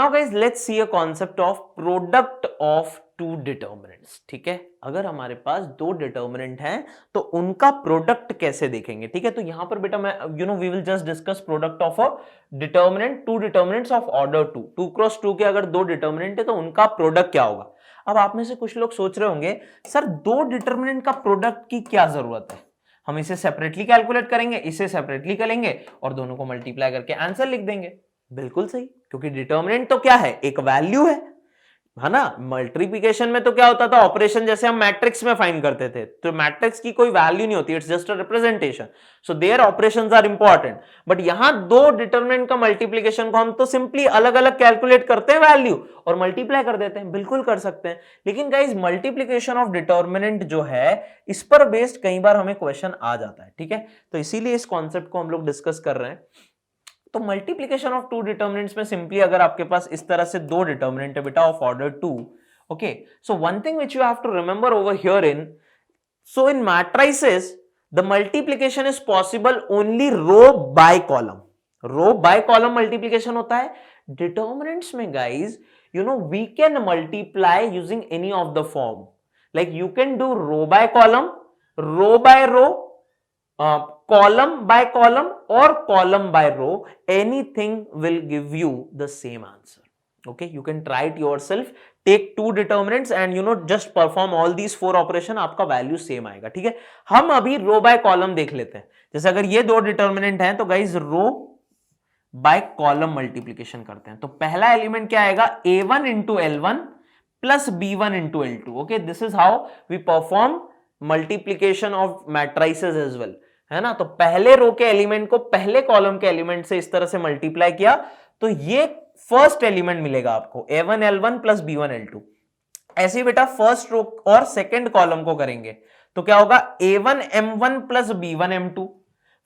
Now guys let's see a concept of product of two determinants. ठीक है, अगर हमारे पास दो डिटर्मिनेंट हैं तो उनका प्रोडक्ट कैसे देखेंगे। ठीक है, तो यहां पर बेटा मैं we will just discuss product of a determinant, two determinants of order 2, 2x2 के अगर दो डिटर्मिनेंट है तो उनका प्रोडक्ट क्या होगा। अब आप में से कुछ लोग सोच रहे होंगे सर दो डिटर्मिनेंट का प्रोडक्ट की क्या जरूरत है, हम इसे सेपरेटली कैलकुलेट करेंगे, इसे सेपरेटली करेंगे और दोनों को मल्टीप्लाई करके आंसर लिख देंगे। बिल्कुल सही, क्योंकि डिटर्मिनेंट तो क्या है, एक वैल्यू है ना। मल्टीप्लिकेशन में तो क्या होता था, ऑपरेशन जैसे हम मैट्रिक्स में फाइंड करते थे, तो मैट्रिक्स की कोई वैल्यू नहीं होती, it's just a representation, so there operations are important. But यहां दो डिटर्मिनेंट का मल्टीप्लिकेशन को हम तो सिंपली अलग अलग कैलकुलेट करते हैं वैल्यू और मल्टीप्लाई कर देते हैं, बिल्कुल कर सकते हैं। लेकिन गाइज मल्टीप्लिकेशन ऑफ डिटर्मिनेंट जो है इस पर बेस्ड कई बार हमें क्वेश्चन आ जाता है। ठीक है, तो इसीलिए इस कॉन्सेप्ट को हम लोग डिस्कस कर रहे हैं। तो मल्टीप्लिकेशन ऑफ टू डिटर्मिनेंट्स में सिंपली अगर आपके पास इस तरह से दो डिटर्मिनेंट है बेटा of order 2, okay, so one thing which you have to remember over here in, so in matrices the multiplication is possible only row by column, row by column multiplication होता है। डिटर्मिनेंट्स में guys we can multiply using any of the form, like you can do row by column, row by row, column by column or column by row, anything will give you the same answer. Okay, you can try it yourself, take two determinants and just perform all these four operation, आपका value same आएगा। ठीक है, हम अभी रो by column देख लेते हैं। जैसे अगर ये दो डिटर्मिनेंट हैं तो guys row by column multiplication करते हैं, तो पहला एलिमेंट क्या आएगा, a1 into L1 plus b1 into L2। Okay, this is how we perform multiplication of matrices as well, है ना। तो पहले रो के एलिमेंट को पहले कॉलम के एलिमेंट से इस तरह से मल्टीप्लाई किया तो ये फर्स्ट एलिमेंट मिलेगा आपको, a1 L1 plus b1 L2। ऐसे ही बेटा फर्स्ट रो और सेकंड कॉलम को करेंगे तो क्या होगा, a1 M1 plus b1 M2,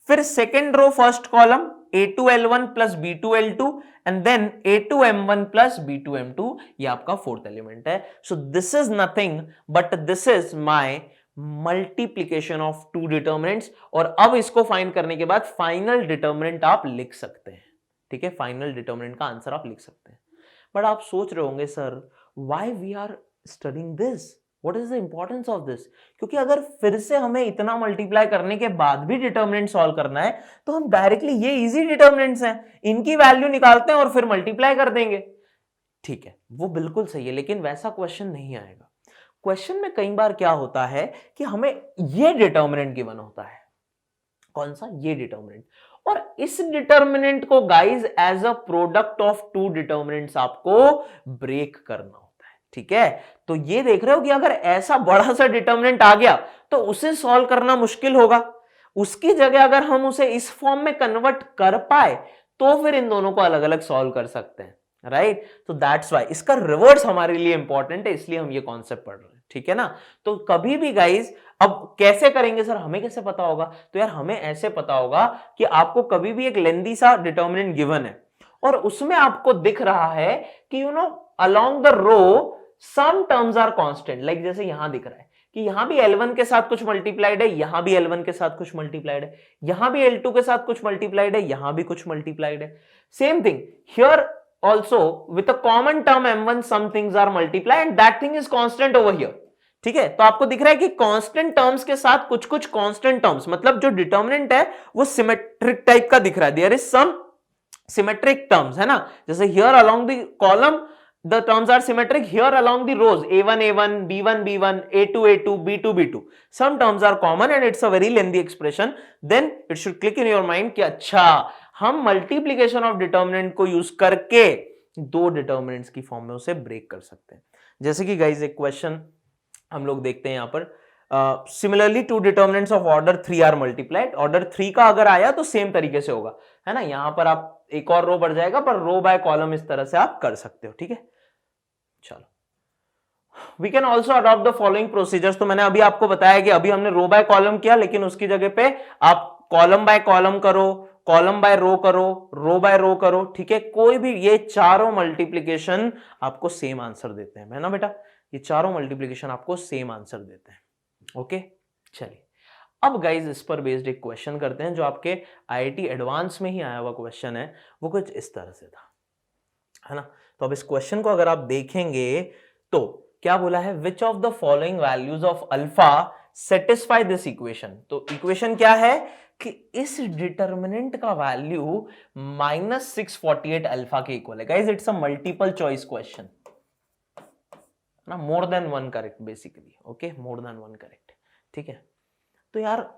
फिर second row first column a2 L1 plus b2 L2 and then a2 M1 plus b2 M2, ये आपका फोर्थ एलिमेंट है। So this is nothing but this is my multiplication of two determinants. और अब इसको find करने के बाद final determinant आप लिख सकते हैं। ठीक है, फाइनल डिटर्मिनेंट का आंसर आप लिख सकते हैं। बट आप सोच रहे होंगे sir why we are studying this, what is the importance of this, क्योंकि अगर फिर से हमें इतना मल्टीप्लाई करने के बाद भी डिटर्मिनेंट सॉल्व करना है तो हम डायरेक्टली, ये इजी डिटर्मिनेंट्स हैं, इनकी वैल्यू निकालते हैं और फिर मल्टीप्लाई कर देंगे। ठीक है, वो बिल्कुल सही है, लेकिन वैसा क्वेश्चन नहीं आएगा। क्वेश्चन में कई बार क्या होता है कि हमें ये डिटर्मिनेंट गिवन होता है, कौन सा, ये डिटर्मिनेंट, और इस डिटर्मिनेंट को guys as a product of two determinants आपको ब्रेक करना होता है। ठीक है, तो ये देख रहे हो कि अगर ऐसा बड़ा सा डिटर्मिनेंट आ गया तो उसे सॉल्व करना मुश्किल होगा, उसकी जगह अगर हम उसे इस फॉर्म में कन्वर्ट कर पाए तो फिर इन दोनों को अलग अलग सॉल्व कर सकते हैं, राइट। तो दैट्स वाई इसका रिवर्स हमारे लिए इंपॉर्टेंट है, इसलिए हम ये कॉन्सेप्ट पढ़ रहे हैं। ठीक है ना, तो कभी भी गाइज, अब कैसे करेंगे सर, हमें कैसे पता होगा, तो यार हमें ऐसे पता होगा कि आपको कभी भी एक लेंदी सा डिटर्मिनेंट गिवन है और उसमें आपको दिख रहा है कि along the row some terms are constant, like जैसे यहां दिख रहा है कि यहां भी L1 के साथ कुछ मल्टीप्लाइड है, यहां भी L1 के साथ कुछ मल्टीप्लाइड है, यहां भी L2 के साथ कुछ मल्टीप्लाइड है, यहां भी कुछ मल्टीप्लाइड है। Same thing here also with a common term M1 some things are multiplied and that thing is constant over here। ठीक है, तो आपको दिख रहा है कि कांस्टेंट टर्म्स के साथ कुछ कुछ कांस्टेंट टर्म्स, मतलब जो डिटर्मिनेंट है वो सिमेट्रिक टाइप का दिख रहा है, there is some symmetric terms, है ना। जैसे here along the column the terms are symmetric, here along the rows a1 a1 b1 b1 a2 a2 b2 b2 some terms are common and it's a very lengthy expression, then it should click in your mind कि अच्छा हम multiplication of determinant को use करके दो determinants की form में उसे break कर सकते हैं। जैसे कि गाइज एक क्वेश्चन हम लोग देखते हैं यहां पर, similarly two determinants of order 3 are multiplied, order 3 का अगर आया तो सेम तरीके से होगा, है ना। यहां पर आप एक और रो बढ़ जाएगा पर रो बाय कॉलम इस तरह से आप कर सकते हो। ठीक है, चलो we can also adopt the following procedures. तो मैंने अभी आपको बताया कि अभी हमने रो बाय कॉलम किया, लेकिन उसकी जगह पे आप कॉलम बाय कॉलम करो, कॉलम बाय रो करो, रो बाय रो करो। ठीक है, कोई भी ये चारों मल्टीप्लीकेशन आपको सेम आंसर देते हैं, है ना बेटा, ये चारों मल्टीप्लीकेशन आपको सेम आंसर देते हैं। ओके, चलिए अब गाइज इस पर बेस्ड एक क्वेश्चन करते हैं जो आपके IIT एडवांस में ही आया हुआ क्वेश्चन है, वो कुछ इस तरह से था, है ना। तो अब इस क्वेश्चन को अगर आप देखेंगे तो क्या बोला है, which of the following values of alpha satisfy this equation. तो इक्वेशन क्या है कि इस डिटर्मिनेंट का वैल्यू -648 अल्फा के इक्वल है। Guys it's a multiple choice question ना, more than one correct basically, okay, more than one correct, ठीक है। तो यार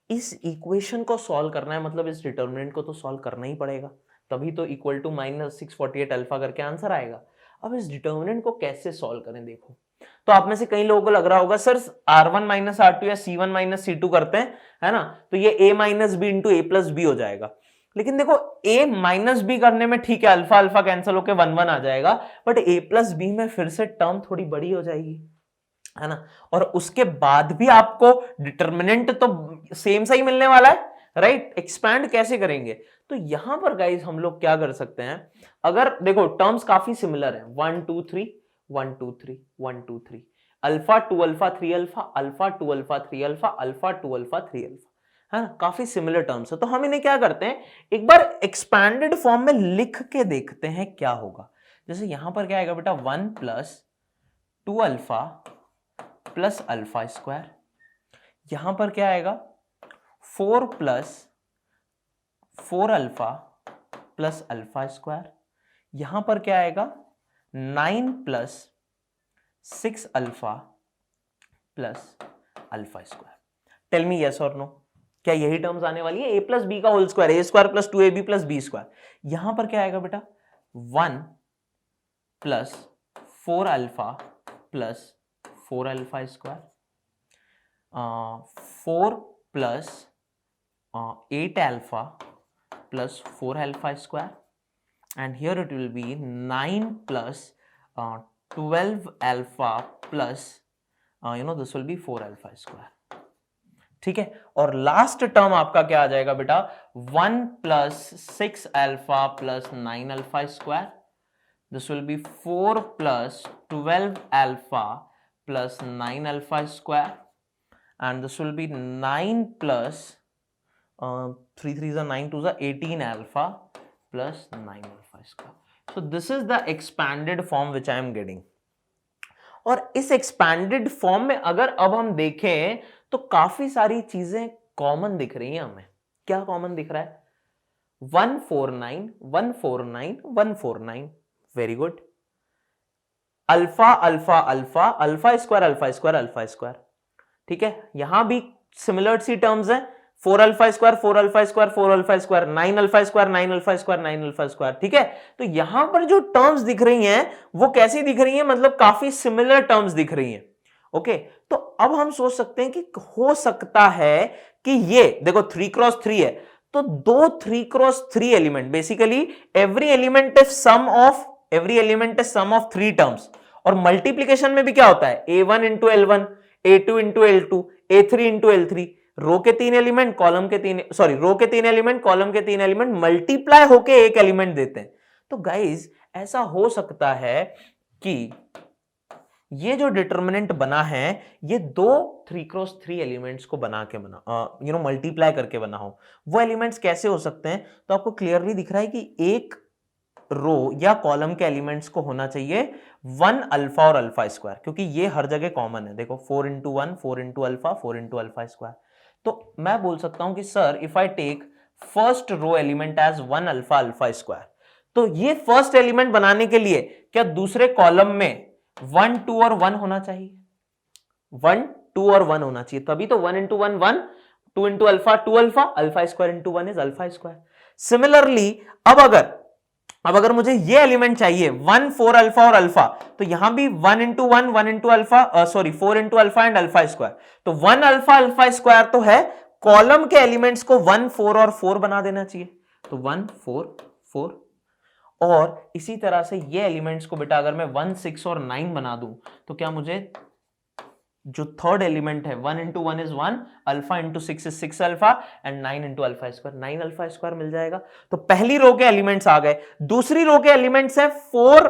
इस इक्वेशन को सॉल्व करना है, मतलब इस डिटर्मिनेंट को तो सॉल्व करना ही पड़ेगा, तभी तो इक्वल टू -648 अल्फा करके आंसर आएगा। अब इस डिटर्मिनेंट को कैसे सॉल्व करें देखो, तो आप में से कई लोगों को लग रहा होगा सर R1 - R2 या C1 - C2 करते हैं, है ना, तो ये A - B इंटू A+B हो जाएगा। लेकिन देखो A - B करने में ठीक है, अल्फा अल्फा कैंसिल होकर 1 1 आ जाएगा, बट A+B में फिर से टर्म थोड़ी बड़ी हो जाएगी, है ना, और उसके बाद भी आपको डिटर्मिनेंट तो सेम सा ही मिलने वाला है, राइट। एक्सपैंड कैसे करेंगे, तो यहां पर गाइस हम लोग क्या कर सकते हैं, अगर देखो टर्म्स काफी सिमिलर है, 1 2 3 1 2 3 1 2 3, alpha 2 alpha 3 alpha, alpha 2 alpha 3 alpha, alpha 2 alpha 3 alpha, है ना, काफी सिमिलर टर्म्स है। तो हम इन्हें क्या करते हैं, एक बार एक्सपैंडेड फॉर्म में लिख के देखते हैं क्या होगा। जैसे यहां पर क्या आएगा बेटा, 1 + 2 अल्फा प्लस अल्फा स्क्वायर, यहां पर क्या आएगा 4 + 4 अल्फा प्लस अल्फा स्क्वायर, यहां पर क्या आएगा 9 + 6 alpha plus alpha square. Tell me yes और नो, क्या यही टर्म्स आने वाली है, a + b का whole square, a² + 2ab + b square. यहां पर क्या आएगा बेटा 1 + 4 alpha plus 4 alpha square, 4 + 8 alpha plus 4 alpha square, and here it will be 9 + 12 alpha plus this will be 4 alpha square, ठीक है। और लास्ट टर्म आपका क्या आ जाएगा बेटा, 1 + 6 alpha plus 9 alpha square, this will be 4 + 12 alpha plus 9 alpha square, and this will be 9 plus 3 3 is 9 2 is 18 alpha plus 9 alpha square. So this is the expanded form which I am getting. और इस expanded form में अगर अब हम देखें तो काफी सारी चीजें कॉमन दिख रही हैं हमें। क्या कॉमन दिख रहा है, 149 149 149, very good. Alpha alpha alpha alpha square alpha square alpha square, ठीक है। यहां भी सिमिलर सी टर्म्स है, 4 alpha square 4 alpha square 4 alpha square, 9 alpha square 9 alpha square 9 alpha square, ठीक है। तो यहां पर जो टर्म्स दिख रही हैं वो कैसी दिख रही हैं, मतलब काफी सिमिलर टर्म्स दिख रही हैं, ओके। तो अब हम सोच सकते हैं कि हो सकता है कि ये देखो 3 क्रॉस 3 है, तो दो 3 cross 3 element, basically every element is sum of 3 terms, और मल्टीप्लीकेशन में भी क्या होता है, a1 into L1, a2 into L2, a3 into L3, रो के 3 एलिमेंट कॉलम के 3, सॉरी रो के 3 एलिमेंट कॉलम के 3 एलिमेंट मल्टीप्लाई होके एक एलिमेंट देते हैं। तो गाइज ऐसा हो सकता है कि ये जो डिटर्मिनेंट बना है ये दो 3 क्रॉस 3 एलिमेंट्स को बना के बना मल्टीप्लाई करके बना हो। वो एलिमेंट्स कैसे हो सकते हैं, तो आपको क्लियरली दिख रहा है कि एक रो या कॉलम के एलिमेंट्स को होना चाहिए 1 अल्फा और अल्फा स्क्वायर, क्योंकि ये हर जगह कॉमन है। देखो 4 into 1 4 into alpha 4 into alpha square. तो मैं बोल सकता हूं कि sir if I take first row element as 1 alpha alpha square, तो ये फर्स्ट एलिमेंट बनाने के लिए क्या दूसरे कॉलम में 1 2 और 1 होना चाहिए, 1 2 और 1 होना चाहिए, तभी तो 1 into 1 1, 2 into alpha 2 alpha, alpha square into 1 is alpha square. Similarly अब अगर मुझे ये एलिमेंट चाहिए 1 4 अल्फा और अल्फा, तो यहां भी 1 into 1 1 into alpha, sorry 4 into alpha and alpha square, तो 1 अल्फा अल्फा स्क्वायर तो है, कॉलम के एलिमेंट्स को 1 4 और 4 बना देना चाहिए, तो 1 4 4। और इसी तरह से ये एलिमेंट्स को बेटा अगर मैं 1 6 और 9 बना दूं, तो क्या मुझे जो थर्ड एलिमेंट है 1 into 1 is 1, alpha into 6 is 6 alpha and 9 into alpha square 9 alpha square मिल जाएगा। तो पहली रो के एलिमेंट्स आ गए। दूसरी रो के एलिमेंट्स है 4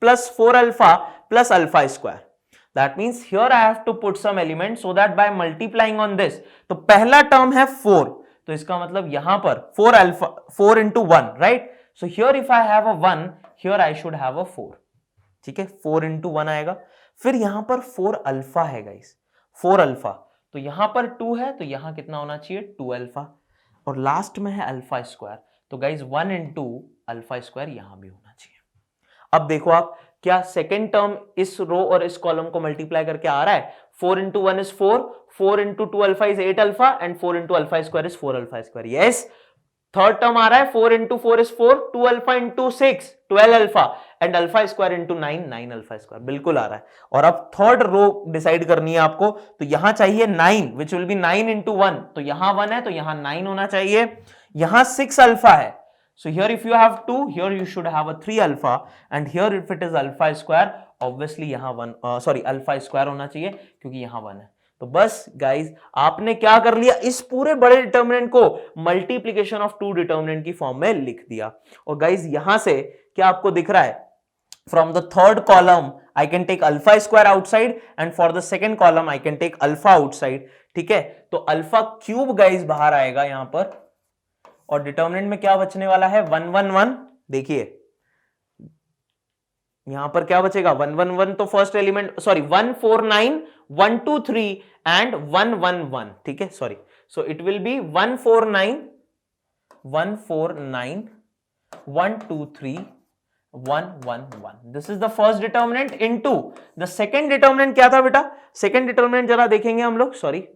plus 4 alpha plus alpha square. That means here I have to put some element so that by multiplying on this, तो पहला टर्म है 4, तो इसका मतलब यहां पर 4 alpha 4 into 1, right. So here if I have a 1, here I should have a 4, ठीक है, 4 into 1 आएगा। फिर यहां पर 4 अल्फा है गाइस, 4 अल्फा, तो यहां पर 2 है तो यहां कितना होना चाहिए 2 अल्फा, और लास्ट में है अल्फा स्क्वायर, तो गाइस 1 into अल्फा स्क्वायर यहां भी होना चाहिए। अब देखो आप, क्या सेकेंड टर्म इस रो और इस कॉलम को मल्टीप्लाई करके आ रहा है? 4 into 1 is 4, 4 into 2 alpha is 8 alpha, and 4 into alpha square is 4 alpha square. Yes, third term आ रहा है 4 into 4 is 4, 2 alpha into 6 12 alpha, and alpha square into 9 9 alpha square, बिल्कुल आ रहा है। और अब थर्ड रो डिसाइड करनी है आपको, तो यहां चाहिए 9 विच विल बी 9 into 1, तो यहां 1 है तो यहां 9 होना चाहिए, यहां 6 अल्फा है, so here if you have 2, here you should have a 3 alpha, and here if it is alpha square, obviously यहां 1 अल्फा स्क्वायर होना चाहिए क्योंकि यहां 1 है। तो बस गाइज आपने क्या कर लिया, इस पूरे बड़े डिटर्मिनेंट को मल्टीप्लीकेशन ऑफ टू डिटर्मिनेंट की फॉर्म में लिख दिया। और गाइज यहां से क्या आपको दिख रहा है, from the third column I can take alpha square outside, and for the second column I can take alpha outside, ठीक है। तो अल्फा क्यूब गाइज बाहर आएगा यहां पर, और डिटर्मिनेंट में क्या बचने वाला है 1 1 1, देखिए यहां पर क्या बचेगा 1 1 1, तो फर्स्ट एलिमेंट सॉरी 1 4 9 1 2 3 एंड 1 1 1, ठीक है, sorry, so it will be 1 4 9 1 4 9 1 2 3 1 1 1, this is the first determinant into the second determinant. क्या था बेटा, सेकंड डिटर्मिनेंट जरा देखेंगे हम लोग, सॉरी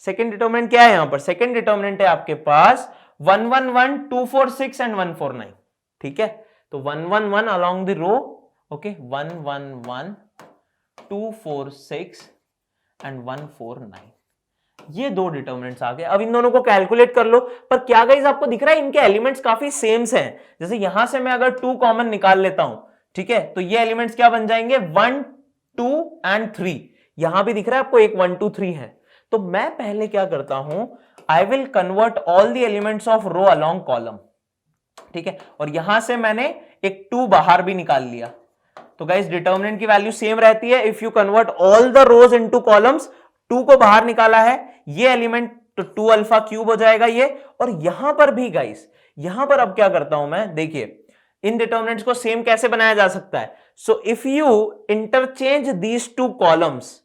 सेकेंड डिटर्मिनेंट क्या है यहां पर, सेकेंड डिटर्मिनेंट है आपके पास 1 1 1 2 4 6 एंड 1 4 9, ठीक है। तो 1 1 1 along the row, okay, 1 1 1 2 4 6 and 1 4 9, ये दो डिटर्मिनेंट्स आ गए। अब इन दोनों को कैलकुलेट कर लो, पर क्या गाइस आपको दिख रहा है इनके एलिमेंट्स काफी सेम हैं। जैसे यहां से मैं अगर 2 कॉमन निकाल लेता हूं, ठीक है, तो ये एलिमेंट्स क्या बन जाएंगे 1 2 एंड 3, यहां भी दिख रहा है आपको एक 1 2 3 है। तो मैं पहले क्या करता हूं, I will convert all the elements of row along column, ठीक है, और यहां से मैंने एक 2 बाहर भी निकाल लिया। तो गाइस डिटर्मिनेंट की वैल्यू सेम रहती है if you convert all the rose into columns, 2 को बाहर निकाला है, ये एलिमेंट तो 2 अल्फा क्यूब हो जाएगा ये। और यहां पर भी गाइस, यहां पर अब क्या करता हूं मैं, देखिए इन डिटर्मिनेंट्स को सेम कैसे बनाया जा सकता है। So if you interchange these 2 columns,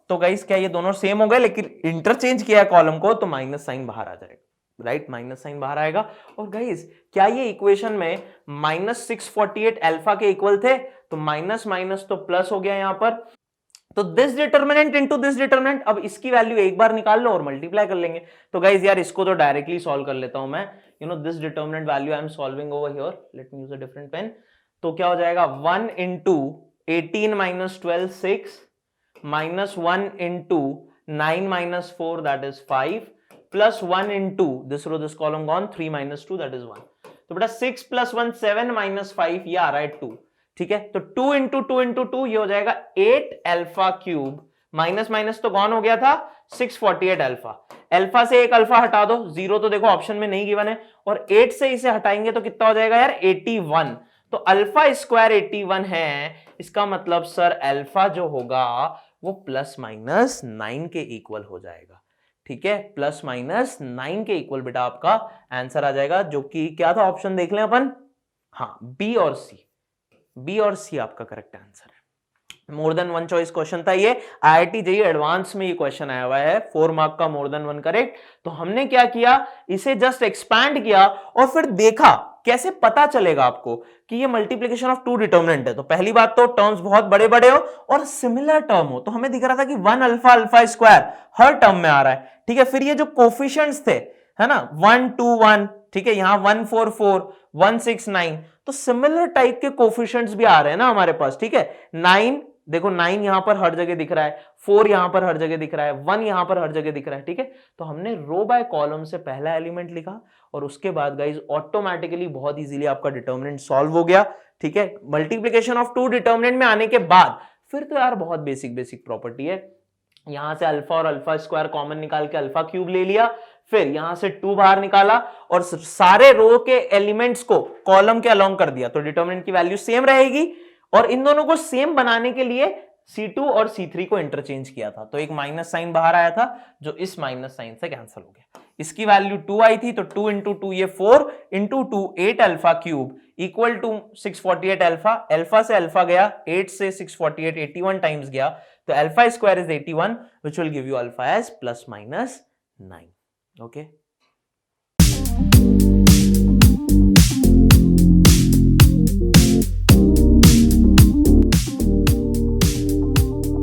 तो गाइस क्या ये दोनों सेम हो गए, लेकिन इंटरचेंज किया है कॉलम को, तो माइनस साइन बाहर आ जाएगा, राइट, माइनस साइन बाहर आएगा। और गाइस क्या ये इक्वेशन में -648 अल्फा के इक्वल थे, तो माइनस माइनस तो प्लस हो गया यहां पर, तो this determinant into this determinant, अब इसकी वैल्यू एक बार निकाल लो और मल्टीप्लाई कर लेंगे। तो गाइस यार इसको तो डायरेक्टली सॉल्व कर लेता हूं मैं, you know this determinant value I am solving over here, let me use a different pen. तो क्या हो जाएगा 1 into 18 minus 12 6 minus 1 into 9 minus 4 that is 5 plus 1 into this row this column gone 3 minus 2 that is 1। तो बेटा 6 plus 1 7 minus 5 ये आ रहा है 2, ठीक है। तो 2 into 2 into 2 ये हो जाएगा 8 अल्फा क्यूब, माइनस माइनस तो गॉन हो गया था, 648 अल्फा, अल्फा से एक अल्फा हटा दो, 0 तो देखो ऑप्शन में नहीं गिवन है, और 8 से इसे हटाएंगे तो कितना हो जाएगा यार 81। तो अल्फा स्क्वायर 81 है, इसका मतलब सर अल्फा जो होगा वो प्लस माइनस 9 के इक्वल हो जाएगा, ठीक है, प्लस माइनस 9 के इक्वल बेटा आपका आंसर आ जाएगा, जो कि क्या था ऑप्शन देख लें अपन, हाँ बी और सी, बी और सी आपका करेक्ट आंसर है। मोर देन वन चॉइस क्वेश्चन था ये, आईआईटी जेईई एडवांस में ये क्वेश्चन आया हुआ है, 4 मार्क का, मोर देन वन करेक्ट। तो हमने क्या किया, इसे जस्ट एक्सपैंड किया और फिर देखा कैसे पता चलेगा आपको कि ये मल्टीप्लिकेशन ऑफ 2 डिटर्मिनेंट है। तो पहली बात तो टर्म्स बहुत बड़े बड़े हो और सिमिलर टर्म हो, तो हमें दिख रहा था कि 1 अल्फा अल्फा स्क्वायर हर टर्म में आ रहा है, ठीक है। फिर ये जो कोफिशिएंट्स थे, है ना, 1 2 1, ठीक है, यहां 1 4 4 1 6 9, तो सिमिलर टाइप के कोफिशिएंट्स भी आ रहे हैं ना हमारे पास, ठीक है। 9 देखो 9 यहां पर हर जगह दिख रहा है, 4 यहां पर हर जगह दिख रहा है, 1 यहां पर हर जगह दिख रहा है, ठीक है। तो हमने रो बाय कॉलम से पहला एलिमेंट लिखा और उसके बाद गाइस ऑटोमेटिकली बहुत इजीली आपका डिटर्मिनेंट सॉल्व हो गया, ठीक है। मल्टीप्लिकेशन ऑफ 2 डिटर्मिनेंट में आने के बाद फिर तो यार बहुत बेसिक बेसिक प्रॉपर्टी है, यहां से अल्फा और अल्फा स्क्वायर कॉमन निकाल के अल्फा क्यूब ले लिया, फिर यहां से 2 बाहर निकाला और सारे रो के एलिमेंट्स को कॉलम के अलोंग कर दिया, तो डिटर्मिनेंट की वैल्यू सेम रहेगी। और इन दोनों को सेम बनाने के लिए C2 और C3 को इंटरचेंज किया था, तो एक माइनस साइन बाहर आया था जो इस माइनस साइन से कैंसिल हो गया। इसकी वैल्यू 2 आई थी, तो 2 इंटू 2 ये 4 into 2 8 alpha cube equal to 648 alpha. Alpha से अल्फा गया, 8 से 648 81 टाइम्स गया, तो alpha square is 81 which will give you alpha as plus minus 9। Okay